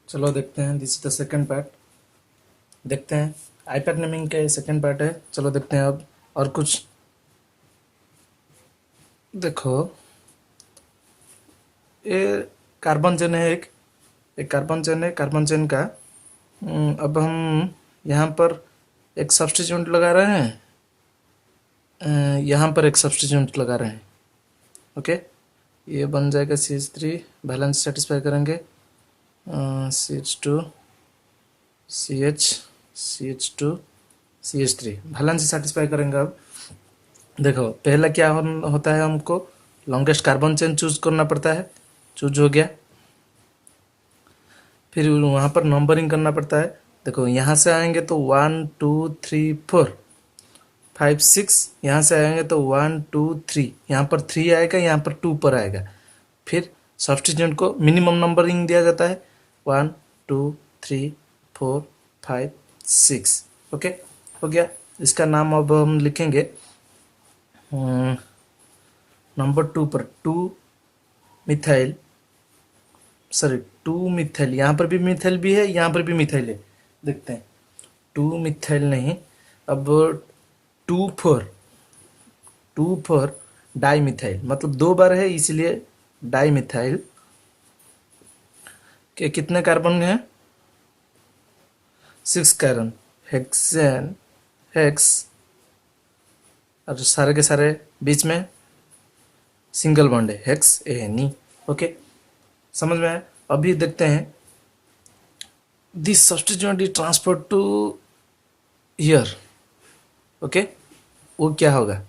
चलो देखते हैं। This is the second part. देखते हैं आईपैड नेमिंग के सेकंड पार्ट है। चलो देखते हैं अब और कुछ। देखो ये कार्बन चेन है। एक कार्बन चेन है। कार्बन चेन का अब हम यहाँ पर एक सब्स्टिट्यूट लगा रहे हैं। यहाँ पर एक सब्स्टिट्यूट लगा रहे हैं। ओके, ये बन जाएगा CH3। बैलेंस सेटिस्फाई करेंगे। CH2 CH CH2 CH3 balance satisfy करेंगे। अब देखो पहला क्या होता है, हमको लॉन्गेस्ट कार्बन चेन चूज करना पड़ता है। चूज हो गया, फिर वहाँ पर नंबरिंग करना पड़ता है। देखो यहाँ से आएंगे तो 1 2 3 4 5 6, यहाँ से आएंगे तो 1 2 3, यहाँ पर 3 आएगा, यहाँ पर 2 पर आएगा। फिर सब्स्टिट्यूट को मिनिमम नंबरिंग दिया जाता है 1 2 3 4 5 6। ओके, हो गया। इसका नाम अब हम लिखेंगे नंबर 2 पर 2 मिथाइल, सॉरी 2 मिथाइल। यहाँ पर भी मिथाइल भी है, यहाँ पर भी मिथाइल है। देखते हैं 2 मिथाइल नहीं, अब 2 4 डाई मिथाइल, मतलब 2 बार है इसलिए डाई मिथाइल के कितने कार्बन हैं? 6 कार्बन। हेक्सेन हेक्स, और सारे के सारे बीच में सिंगल बॉन्ड है, हेक्स एनी। ओके, समझ में आया? अभी देखते हैं this substitute is transfer to here. Okay, वो क्या होगा,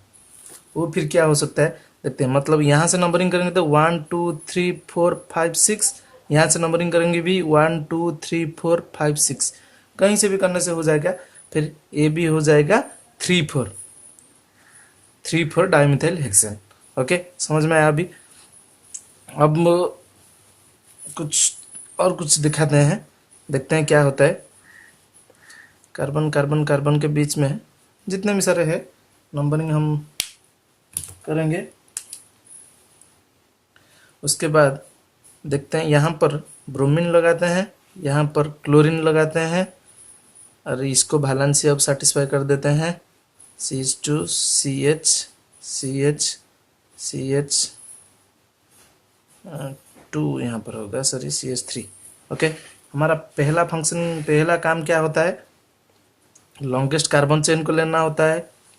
वो फिर क्या हो सकता है देखते हैं। मतलब यहाँ से नंबरिंग करेंगे तो 1 2 3 4 5 6, यहाँ से नंबरिंग करेंगे भी 1 2 3 4 5 6, कहीं से भी करने से हो जाएगा। फिर ये भी हो जाएगा 3 4 डाइमिथाइल हेक्सेन। ओके, समझ में आया? अभी अब कुछ और कुछ दिखाते हैं, देखते हैं क्या होता है। कार्बन कार्बन कार्बन के बीच में जितने भी सारे हैं नंबरिंग हम करेंगे। उसके बाद देखते हैं यहाँ पर ब्रोमीन लगाते हैं, यहाँ पर क्लोरीन लगाते हैं, और इसको वैलेंसी अब सेटिस्फाई कर देते हैं। CH2 CH CH CH 2 यहाँ पर होगा, सॉरी CH3। ओके, हमारा पहला फंक्शन, पहला काम क्या होता है? लॉन्गेस्ट कार्बन चेन को लेना होता है।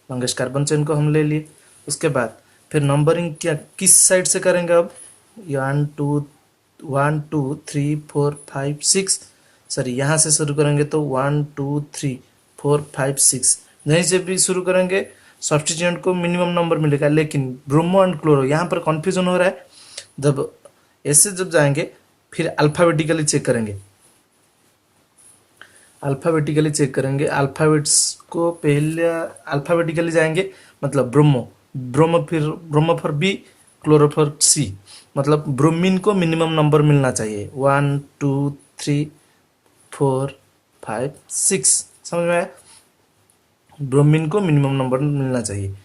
लॉन्गेस्ट कार्बन चेन को हम ले लिए। उसके बाद फिर नंबरिंग क्या किस साइड से करेंगे? अब 1 2 3 4 5 6, सॉरी यहाँ से शुरू करेंगे तो 1 2 3 4 5 6, यहीं से भी शुरू करेंगे। सब्स्टिट्यूएंट को मिनिमम नंबर मिलेगा, लेकिन ब्रोमो एंड क्लोरो यहाँ पर कन्फ्यूजन हो रहा है। जब ऐसे जब जाएंगे फिर अल्फ़ाबेटिकली चेक करेंगे। अल्फ़ाबेटिकली चेक करेंगे, अल्फ़ाबेट्स को पहले अल्फ़ाबेटिकली जाएंगे, मतलब ब्रोमो फिर bromo for B, chloro for C, मतलब ब्रोमीन को मिनिमम नंबर मिलना चाहिए 1 2 3 4 5 6। समझ में आया? ब्रोमीन को मिनिमम नंबर मिलना चाहिए।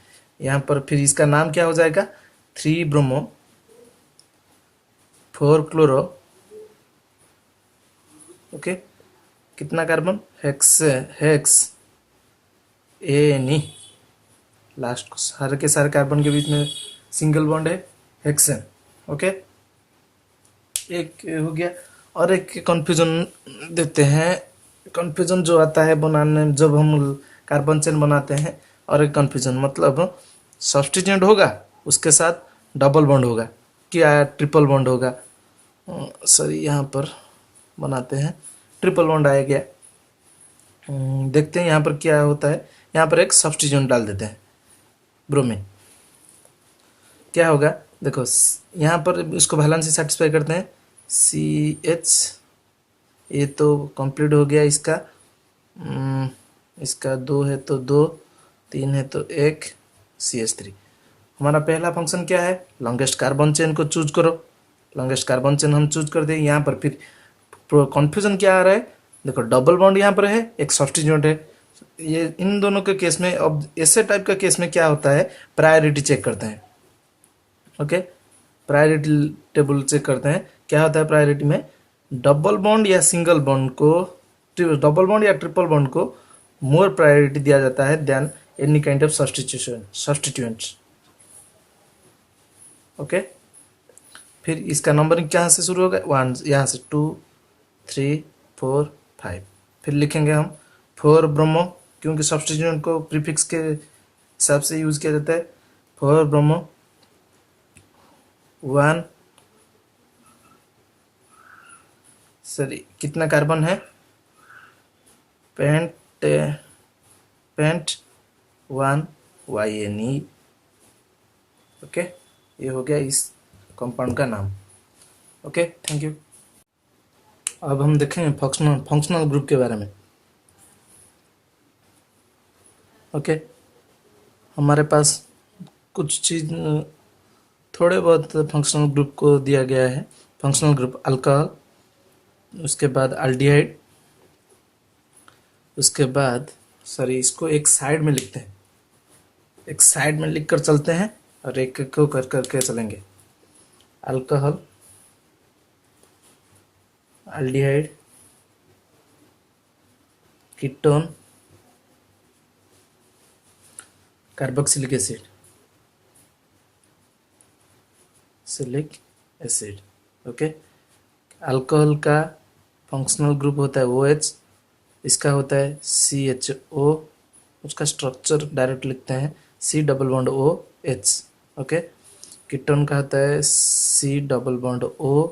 यहाँ पर फिर इसका नाम क्या हो जाएगा? 3 ब्रोमो 4 क्लोरो। ओके, कितना कार्बन? Hex any. लास्ट को सारे के सारे कार्बन के बीच में सिंगल बॉन्ड है, हेक्सेन। ओके, एक हो गया। और एक कंफ्यूजन देते हैं, कंफ्यूजन जो आता है बनाने जब हम कार्बन चेन बनाते हैं। और एक कंफ्यूजन मतलब सब्स्टिट्यूएंट होगा, उसके साथ डबल बॉन्ड होगा क्या ट्रिपल बॉन्ड होगा? सॉरी, यहाँ पर बनाते हैं, ट्रिपल बॉन्ड आया गया। देखते हैं यहाँ पर क्या होता है। यहाँ पर एक सब्स्टिट्यूएंट डाल देते हैं, ब्रोमीन। क्या होगा देखो, यहाँ पर इसको वैलेंसी सेटिस्फाई करते हैं। CH, ये तो कंप्लीट हो गया इसका। इसका 2 है तो 2, 3 है तो 1, CH3। हमारा पहला फंक्शन क्या है? लॉन्गेस्ट कार्बन चेन को चूज करो। लॉन्गेस्ट कार्बन चेन हम चूज कर दें। यहाँ पर फिर कन्फ्यूजन क्या आ रहा है? देखो डबल बॉन्ड यहाँ पर है, एक सब्स्टिट्यूएंट है। ये इन दोनों के केस में, अब ऐसे टाइप का केस में क्या होता है? प्रायोरिटी चेक करते हैं। ओके, प्रायोरिटी टेबल चेक करते हैं। क्या होता है प्रायोरिटी में? डबल बॉन्ड या सिंगल बॉन्ड को, डबल बॉन्ड या ट्रिपल बॉन्ड को मोर प्रायोरिटी दिया जाता है then any kind of substituents. Okay, फिर इसका नंबरिंग कहाँ से शुरू होगा, 1 यहाँ से 2 3 4 5। फिर लिखेंगे हम 4 ब्रोमो, क्योंकि सब्स्टिट्यूएंट को प्रीफिक्स के हिसाब से यूज किया जाता है। 4 ब्रोमो 1, सॉरी कितना कार्बन है, पेंट 1 YNE। ओके, ये हो गया इस कंपाउंड का नाम। Okay, thank you. अब हम देखेंगे फंक्शनल ग्रुप के बारे में। ओके, हमारे पास कुछ चीज थोड़े बहुत फंक्शनल ग्रुप को दिया गया है। फंक्शनल ग्रुप अल्कोहल, उसके बाद अल्डिहाइड, उसके बाद सॉरी इसको एक साइड में लिखते हैं, एक साइड में लिख कर चलते हैं और एक एक को कर करके चलेंगे। Alcohol, aldehyde, ketone, carboxylic acid, सिलिक एसिड। ओके, अल्कोहल का फंक्शनल ग्रुप होता है OH, इसका होता है CHO, उसका स्ट्रक्चर डायरेक्ट लिखते हैं C double bond OH। Okay, ketone का होता है C double bond O,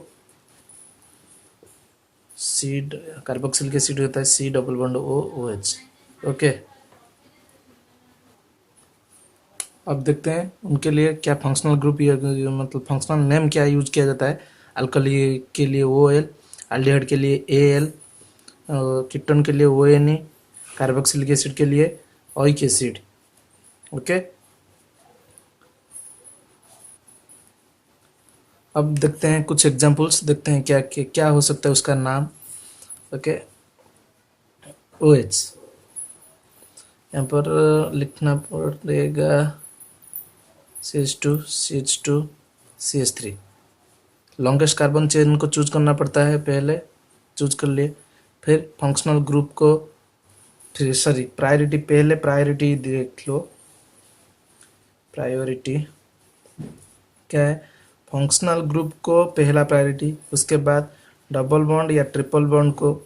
carboxylic acid होता है C double bond OH। Okay, अब देखते हैं उनके लिए क्या फंक्शनल ग्रुप या मतलब फंक्शनल नेम क्या यूज किया जाता है। अल्कोहल के लिए OL, अल्डिहाइड के लिए AL, कीटोन के लिए ONE, कार्बोक्सिलिक एसिड के लिए ओइक एसिड। ओके, अब देखते हैं कुछ एग्जांपल्स, देखते हैं क्या हो सकता है उसका नाम। ओके, OH यहाँ पर लिखना पड़ेगा CH2 CH2 CH3। Longest carbon chain को चूज करना पड़ता है, पहले चूज कर लिए। फिर फंक्शनल ग्रुप को, फिर सॉरी प्रायोरिटी, पहले प्रायोरिटी देख लो। प्रायोरिटी क्या है, फंक्शनल ग्रुप को पहला प्रायोरिटी, उसके बाद डबल बॉन्ड या ट्रिपल बॉन्ड को,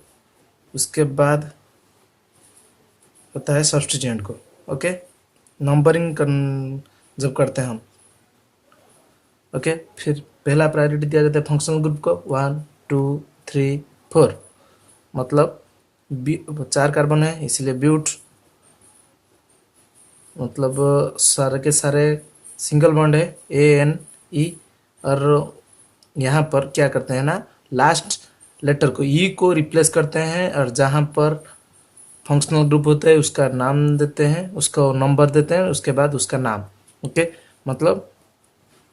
उसके बाद होता है सब्स्टिट्यूएंट को। ओके, नंबरिंग जब करते हैं हम। ओके, फिर पहला प्रायोरिटी दिया जाता है फंक्शनल ग्रुप को 1 2 3 4, मतलब 4 कार्बन है इसलिए ब्यूट, मतलब सारे के सारे सिंगल बॉन्ड है ANE। और यहाँ पर क्या करते हैं ना, लास्ट लेटर को E को रिप्लेस करते हैं, और जहाँ पर फंक्शनल ग्रुप होता है उसका नाम देते हैं, उसको नंबर देते हैं, उसके बाद उसका नाम। ओके, मतलब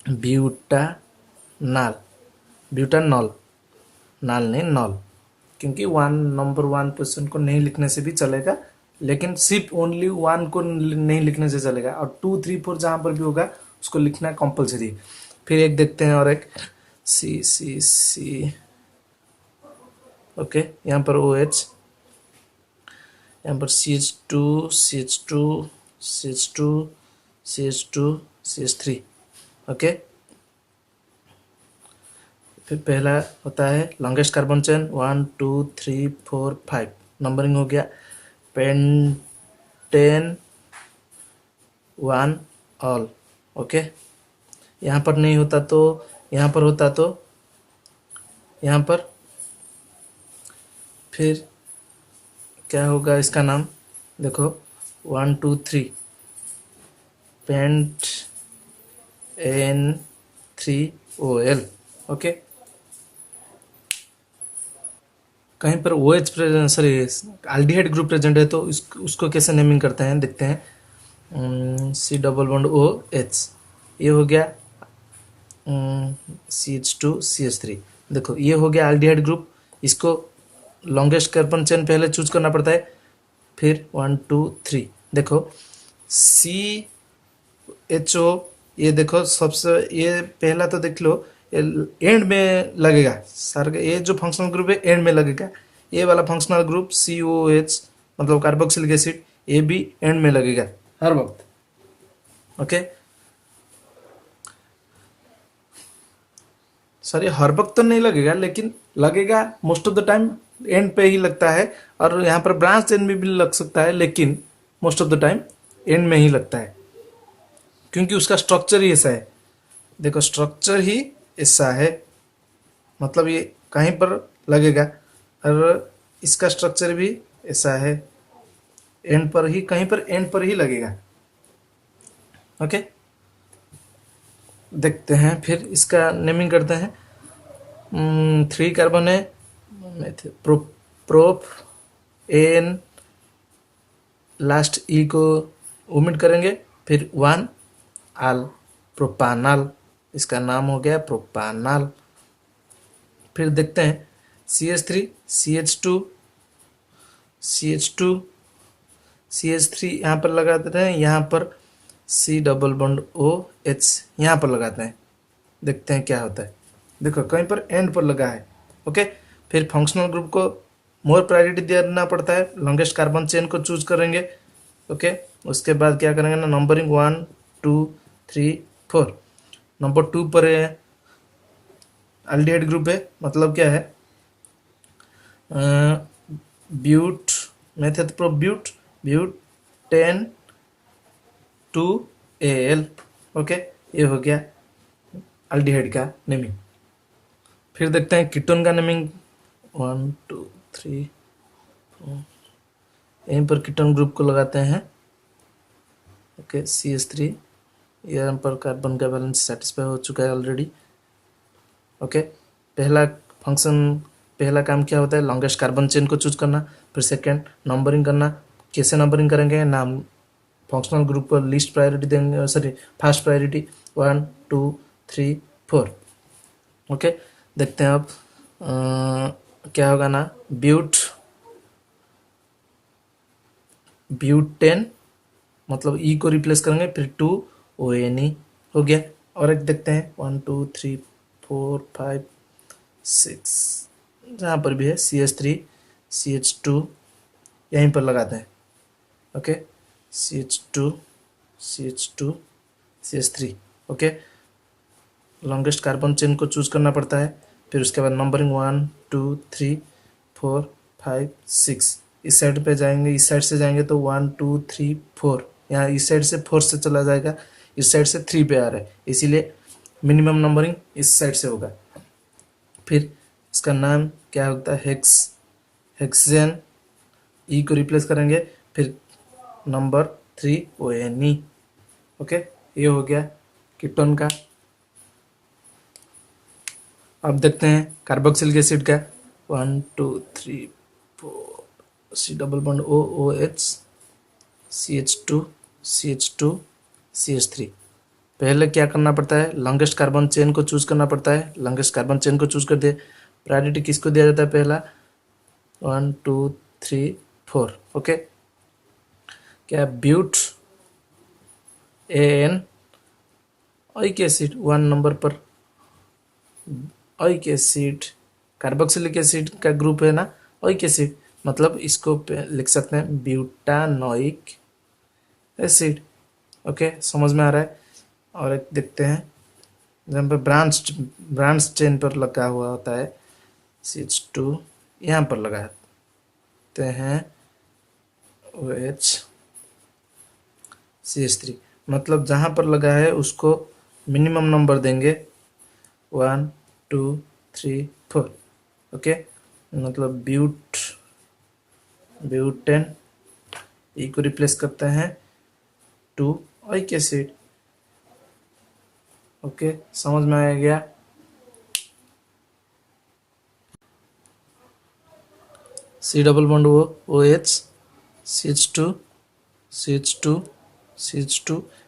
ब्यूटानॉल, ब्यूटानॉल, नाल नहीं नॉल, क्योंकि नंबर 1 पोजिशन को नहीं लिखने से भी चलेगा, लेकिन सिर्फ ओनली 1 को नहीं लिखने से चलेगा, और 2 3 4 जहाँ पर भी होगा उसको लिखना कंपलसरी। फिर एक देखते हैं और एक C। ओके, यहाँ पर OH, यहाँ पर CH2 ओके, फिर पहला होता है लॉन्गेस्ट कार्बन चेन 1 2 3 4 5, नंबरिंग हो गया। Pentane 1 all. ओके, यहाँ पर नहीं होता तो यहाँ पर होता तो यहाँ पर, फिर क्या होगा इसका नाम देखो 1 2 3 पेंट N3OL। ओके, कहीं पर OH present, sorry aldehyde group present है तो उसको कैसे नेमिंग करते हैं देखते हैं। C डबल बॉन्ड OH, ये हो गया CH2 CH3। देखो ये हो गया अल्डिहाइड ग्रुप, इसको लॉन्गेस्ट कार्बन चेन पहले चूज करना पड़ता है। फिर 1 2 3 देखो CHO, ये देखो सबसे, ये पहला तो देख लो एंड में लगेगा सर, ये जो फंक्शनल ग्रुप है एंड में लगेगा। ये वाला फंक्शनल ग्रुप COH मतलब कार्बोक्सिलिक एसिड, ये भी एंड में लगेगा हर वक्त। ओके, सॉरी हर वक्त तो नहीं लगेगा, लेकिन लगेगा most of the time and पे ही लगता है। और यहाँ पर ब्रांच चेन में भी लग सकता है, लेकिन most of the time and में ही लगता है, क्योंकि उसका स्ट्रक्चर ही ऐसा है। देखो स्ट्रक्चर ही ऐसा है, मतलब ये कहीं पर लगेगा, और इसका स्ट्रक्चर भी ऐसा है, एंड पर ही, कहीं पर एंड पर ही लगेगा। ओके, देखते हैं फिर इसका नेमिंग करते हैं। 3 कार्बन है, प्रोप एन, लास्ट ई को ओमिट करेंगे, फिर 1 आल, प्रोपानाल, इसका नाम हो गया प्रोपानाल। फिर देखते हैं CH3 CH2 CH2 CH3 यहाँ पर लगा देते हैं, यहाँ पर C डबल बॉन्ड OH यहाँ पर लगाते हैं, देखते हैं क्या होता है। देखो कहीं पर एंड पर लगा है। ओके, फिर फंक्शनल ग्रुप को मोर प्रायोरिटी देना पड़ता है, लॉन्गेस्ट कार्बन चेन को चूज करेंगे। ओके, उसके बाद क्या करेंगे ना, नंबरिंग 1 2 3 4। नंबर 2 पर है अल्डिहाइड ग्रुप है, मतलब क्या है, but method pro but 10 2Al। Okay, ये हो गया अल्डिहाइड का नेमिंग। फिर देखते हैं कीटोन का नेमिंग 1 2 3 4। यहीं पर कीटोन ग्रुप को लगाते हैं। ओके, CH3, यहाँ पर कार्बन का बैलेंस सेटिस्फाई हो चुका है ऑलरेडी। ओके, पहला काम क्या होता है, लॉन्गेस्ट कार्बन चेन को चूज करना। फिर सेकंड नंबरिंग करना। कैसे नंबरिंग करेंगे, नाम फंक्शनल ग्रुप को लीस्ट प्रायोरिटी देंगे, सॉरी फर्स्ट प्रायोरिटी 1 2 3 4। ओके, देखते हैं अब क्या होगा ना, ब्यूटेन मतलब ई को रिप्लेस करेंगे, फिर 2ONe हो गया। और एक देखते हैं 1 2 3 4 5 6, जहाँ पर भी है CH3 CH2 यहीं पर लगाते हैं। Okay, CH2 CH3। Okay, longest carbon chain को चूज करना पड़ता है। फिर उसके बाद नंबरिंग 1 2 3 4 5 6। इस साइड पे जाएंगे, इस साइड से जाएंगे तो 1 2 3 4, यहाँ इस साइड से 4 से चला जाएगा, इस साइड से 3 पे आ रहा है, इसीलिए मिनिमम नंबरिंग इस साइड से होगा। फिर इसका नाम क्या होता है, हेक्सेन, ई को रिप्लेस करेंगे, फिर नंबर 3ONe। ओके, ये हो गया कीटोन का। अब देखते हैं कार्बोक्सिलिक एसिड का 1 2 3 4, C double bond OOH CH2 CH3। पहले क्या करना पड़ता है, लॉन्गेस्ट कार्बन चेन को चूज करना पड़ता है। लॉन्गेस्ट कार्बन चेन को चूज कर दे, प्रायोरिटी किसको दिया जाता है, पहला 1 2 3 4। ओके, क्या but AN oic acid 1 number पर, ओइक एसिड कार्बोक्सिलिक एसिड का ग्रुप है ना, ओइक एसिड, मतलब इसको लिख सकते हैं ब्यूटानोइक एसिड। ओके, समझ में आ रहा है। और एक देखते हैं जहाँ पर ब्रांच चेन पर लगा हुआ होता है CH2, यहाँ पर लगाते हैं OH CH3, मतलब जहाँ पर लगा है उसको मिनिमम नंबर देंगे 1 2 3 4। ओके, मतलब ब्यूटेन, ई को रिप्लेस करते हैं 2OIC एसिड। ओके, समझ में आ गया। C double bond OH CH2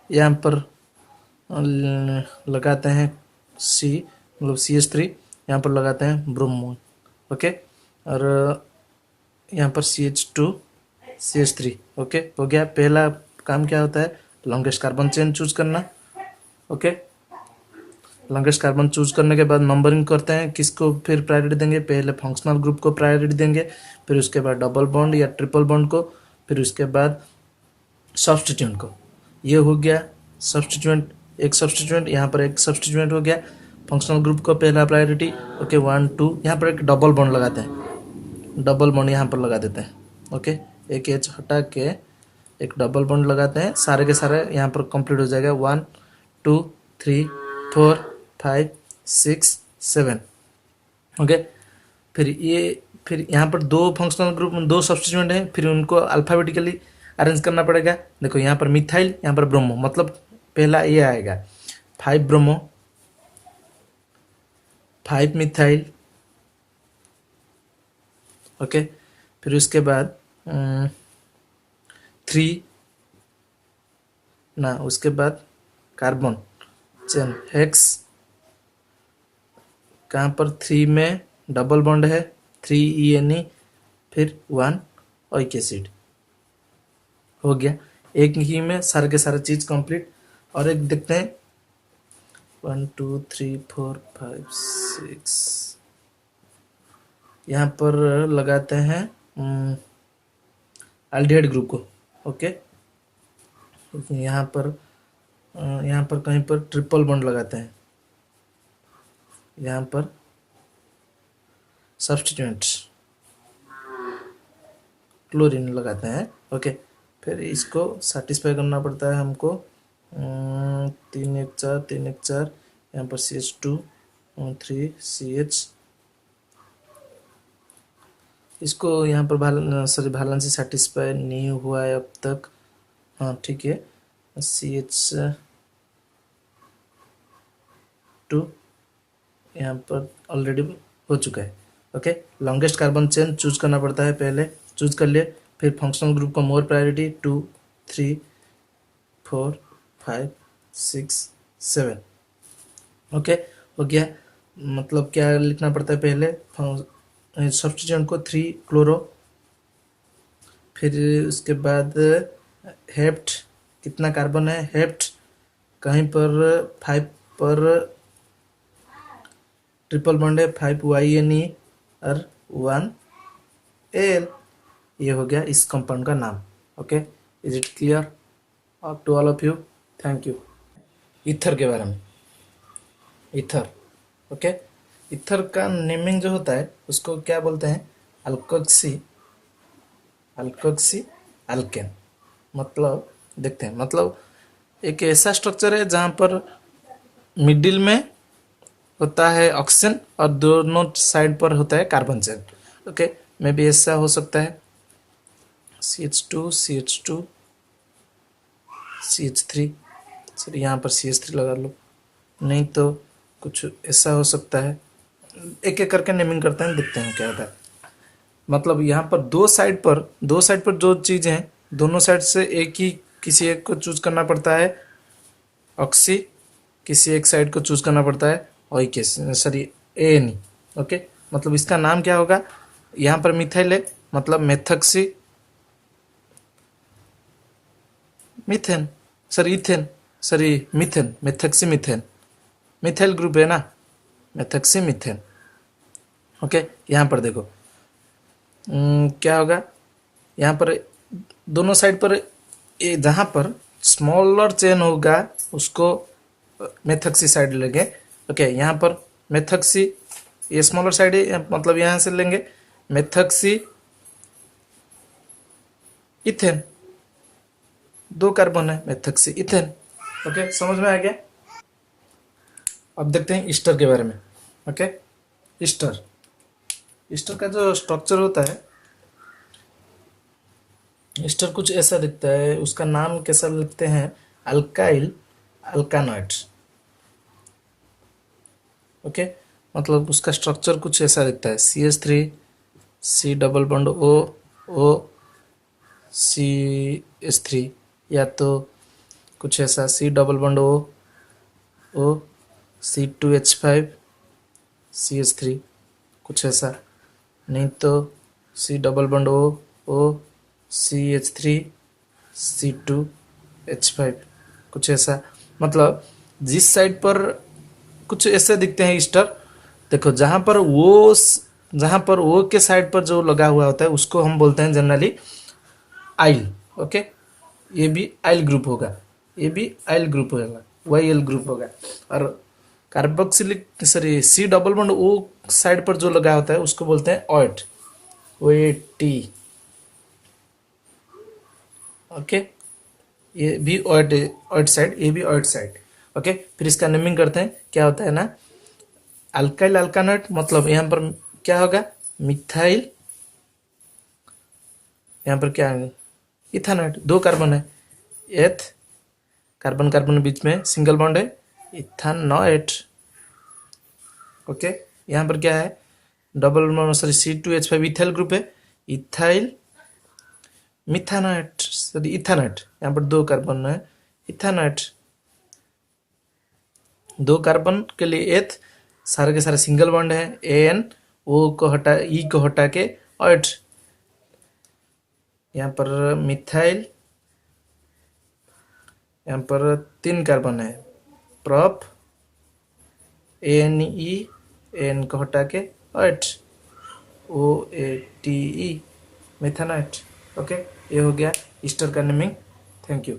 यहाँ पर लगाते हैं C मतलब CH3, यहाँ पर लगाते हैं ब्रोमो। ओके, और यहाँ पर CH2 CH3। ओके, हो गया। पहला काम क्या होता है, लॉन्गेस्ट कार्बन चेन चूज करना। ओके, लॉन्गेस्ट कार्बन चूज करने के बाद नंबरिंग करते हैं, किसको फिर प्रायोरिटी देंगे, पहले फंक्शनल ग्रुप को प्रायोरिटी देंगे, फिर उसके बाद डबल बॉन्ड या ट्रिपल बॉन्ड को, फिर उसके बाद सब्स्टिट्यूएंट को। ये हो गया सब्स्टिट्यूएंट, एक सब्स्टिट्यूएंट, यहाँ पर एक सब्स्टिट्यूएंट हो गया। फंक्शनल ग्रुप को पहला प्रायोरिटी, ओके 1 2, यहाँ पर एक डबल बॉन्ड लगाते हैं, डबल बॉन्ड यहाँ पर लगा देते हैं, ओके एक एच हटा के एक डबल बॉन्ड लगाते हैं, सारे के सारे यहाँ पर कंप्लीट हो जाएगा 1 2 3 4 5 6 7, ओके। फिर यहाँ पर दो फंक्शनल ग्रुप में दो सब्स्टिट्यूएंट हैं, फिर उनको अल्फाबेटिकली अरेंज करना पड़ेगा। देखो यहाँ पर मिथाइल, यहाँ पर ब्रोमो, मतलब पहला ये आएगा 5 ब्रोमो, 5 मिथाइल, ओके। फिर उसके बाद 3 ना, उसके बाद कार्बन चेन हेक्स, कहाँ पर 3 में डबल बॉन्ड है 3 फिर 1 ओइक एसिड, हो गया। एक ही में सारे के सारे चीज कंप्लीट। और एक देखते हैं 1 2 3 4 5 6, यहाँ पर लगाते हैं एल्डिहाइड ग्रुप को, ओके। यहाँ पर कहीं पर ट्रिपल बॉन्ड लगाते हैं, यहाँ पर सब्स्टिट्यूएंट क्लोरीन लगाते हैं, ओके। फिर इसको सेटिस्फाई करना पड़ता है हमको 3 1 4 3 1 4, यहाँ पर CH2 3 CH, इसको यहाँ पर वैलेंसी सेटिस्फाई नहीं हुआ है अब तक, हाँ ठीक है। CH2 यहाँ पर ऑलरेडी हो चुका है, okay. Longest carbon chain choose करना पड़ता है, पहले चूज कर लिए, फिर फंक्शनल ग्रुप को मोर प्रायोरिटी 2 3 4 5 6 7, ओके हो गया। मतलब क्या लिखना पड़ता है, पहले सब्स्टिट्यूएंट को 3 क्लोरो, फिर उसके बाद हेप्ट, कितना कार्बन है हेप्ट, कहीं पर 5 पर ट्रिपल बॉन्ड है 5 YNE और 1 AL, ये हो गया इस कंपाउंड का नाम, okay. Is it clear to all of you? Thank you. Ether के बारे में, ईथर, ओके। ईथर का नेमिंग जो होता है उसको क्या बोलते हैं, अल्कोक्सी अल्केन। मतलब देखते हैं, मतलब एक ऐसा स्ट्रक्चर है जहाँ पर मिडिल में होता है ऑक्सीजन और दोनों साइड पर होता है कार्बन चेन, ओके। मे भी ऐसा हो सकता है CH2 CH3, सर यहाँ पर CH3 लगा लो, नहीं तो कुछ ऐसा हो सकता है। एक एक करके नेमिंग करते हैं, देखते हैं क्या होता है। मतलब यहाँ पर दो साइड पर जो चीज़ हैं, दोनों साइड से एक ही किसी एक को चूज करना पड़ता है, ऑक्सी किसी एक साइड को चूज करना पड़ता है, ओके सॉरी ANE, ओके। मतलब इसका नाम क्या होगा, यहाँ पर मिथाइल है मतलब methoxy methane, sir ethane, sorry methane, methoxy methane, methyl group है ना, मेथक्सी मीथेन, ओके। यहाँ पर देखो क्या होगा, यहाँ पर दोनों साइड पर जहाँ पर स्मॉलर चेन होगा उसको मेथक्सी साइड लेंगे, ओके। यहाँ पर मेथक्सी, ये स्मॉलर साइड है, मतलब यहाँ से लेंगे मेथक्सी इथेन, 2 कार्बन है मेथक्सी इथेन, ओके। समझ में आ गया? अब देखते हैं ईस्टर के बारे में, ओके। ईस्टर का जो स्ट्रक्चर होता है, ईस्टर कुछ ऐसा दिखता है, उसका नाम कैसा लिखते हैं, अल्काइल अल्कानॉइड, ओके। मतलब उसका स्ट्रक्चर कुछ ऐसा दिखता है CH3 C double bond O CH3, या तो कुछ ऐसा C double bond O C2H5 CH3, कुछ ऐसा, नहीं तो C double bond O CH3 C2H5, कुछ ऐसा। मतलब जिस साइड पर कुछ ऐसे दिखते हैं ईस्टर। देखो जहां पर ओ के साइड पर जो लगा हुआ होता है उसको हम बोलते हैं जनरली आइल। ओके, ये भी आइल ग्रुप होगा, ये भी आइल ग्रुप होगा, वाई एल ग्रुप होगा। और carboxylic sorry C double bond O side पर जो लगा होता है उसको बोलते हैं ऑयट, ओ ए टी। ओके, ये भी ऑयट, ऑयट साइड, ये भी ऑयट साइड। ओके, फिर इसका नेमिंग करते हैं। क्या होता है ना, अल्काइल अल्कानट मतलब यहाँ पर क्या होगा, मिथाइल, यहाँ पर क्या है, इथानट। 2 कार्बन है, एथ कार्बन कार्बन बीच में सिंगल बॉन्ड है, इथानोएट। ओके, यहाँ पर क्या है, double sorry C2H5 ethyl group है, इथाइल मिथानोएट सॉरी इथानट। यहाँ पर 2 कार्बन है, इथानट। 2 कार्बन के लिए एथ, सारे के सारे सिंगल बॉन्ड है, एन, ओ को हटा, ई को हटा के ऑयट। यहाँ पर मिथाइल, यहाँ पर 3 कार्बन है, प्रोप, एन ई, एन को हटा के ऑयट, ओ ए टी ई, मेथानोएट। ओके, ये हो गया ईस्टर का नेमिंग। Thank you.